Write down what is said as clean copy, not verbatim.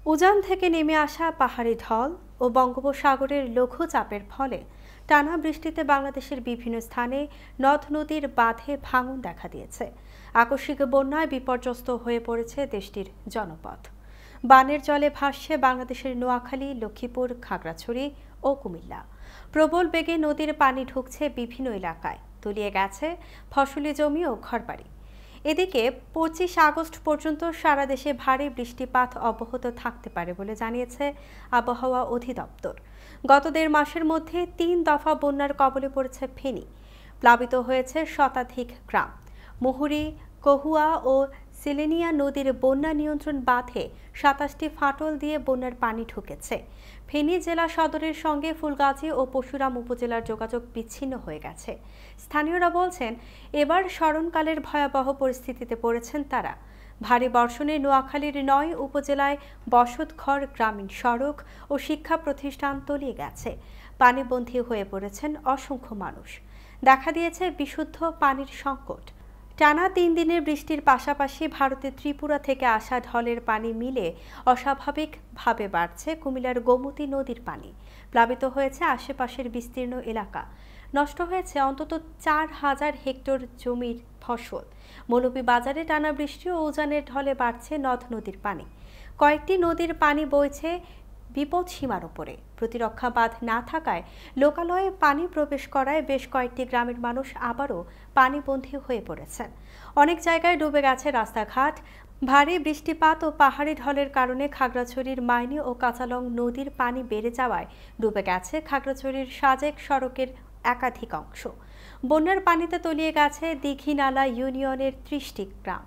উজান থেকে নেমে আসা পাহাড়ি ঢল ও বঙ্গোপসাগরের লঘুচাপের ফলে টানা বৃষ্টিতে বাংলাদেশের বিভিন্ন স্থানে নদ নদীর বাঁধে ভাঙন দেখা দিয়েছে। আকস্মিক বন্যায় বিপর্যস্ত হয়ে পড়েছে দেশটির জনপদ। বানের জলে ভাসছে বাংলাদেশের নোয়াখালী, লক্ষ্মীপুর, খাগড়াছড়ি ও কুমিল্লা। প্রবল বেগে নদীর পানি ঢুকছে বিভিন্ন এলাকায়, তলিয়ে গেছে ফসলি জমি ও ঘরবাড়ি। এদিকে 25 আগস্ট পর্যন্ত সারা দেশে ভারী বৃষ্টিপাত অব্যাহত থাকতে পারে বলে জানিয়েছে আবহাওয়া অধিদপ্তর। গত 1.5 মাসের মধ্যে 3 দফা বন্যার কবলে পড়েছে ফেনী। প্লাবিত হয়েছে শতাধিক গ্রাম। মুহুরী, কহুয়া ও সিলেনিয়া নদীর বন্যা নিয়ন্ত্রণ বাঁধে 27টি ফাটল দিয়ে বন্যার পানি ঢুকেছে। ফেনী জেলা সদরের সঙ্গে ফুলগাজী ও পরশুরাম উপজেলার যোগাযোগ বিচ্ছিন্ন হয়ে গেছে। স্থানীয়রা বলছেন, এবার স্মরণকালের ভয়াবহ পরিস্থিতিতে পড়েছেন তারা। ভারী বর্ষণে নোয়াখালীর 9 উপজেলায় বসতঘর, গ্রামীণ সড়ক ও শিক্ষা প্রতিষ্ঠান তলিয়ে গেছে। পানিবন্দী হয়ে পড়েছেন অসংখ্য মানুষ। দেখা দিয়েছে বিশুদ্ধ পানির সংকট। টানা 3 দিনের বৃষ্টির পাশাপাশি ভারতের ত্রিপুরা থেকে আসা ঢলের পানি মিলে অস্বাভাবিকভাবে বাড়ছে কুমিল্লার গোমতী নদীর পানি। প্লাবিত হয়েছে আশেপাশের বিস্তীর্ণ এলাকা। নষ্ট হয়েছে অন্তত 4000 হেক্টর জমির ফসল। মৌলভীবাজারে টানা বৃষ্টি ও উজানের ঢলে বাড়ছে নদ নদীর পানি। কয়েকটি নদীর পানি বইছে বিপদ সীমার উপরে। প্রতিরক্ষা বাঁধ না থাকায় লোকালয়ে পানি প্রবেশ করায় বেশ কয়েকটি গ্রামের মানুষ আবারও পানিবন্দী হয়ে পড়েছেন। অনেক জায়গায় ডুবে গেছে রাস্তাঘাট। ভারী বৃষ্টিপাত ও পাহাড়ি ঢলের কারণে খাগড়াছড়ির মাইনী ও কাঁচালং নদীর পানি বেড়ে যাওয়ায় ডুবে গেছে খাগড়াছড়ির সাজেক সড়কের একাধিক অংশ। বন্যার পানিতে তলিয়ে গেছে দীঘিনালা ইউনিয়নের 30টি গ্রাম।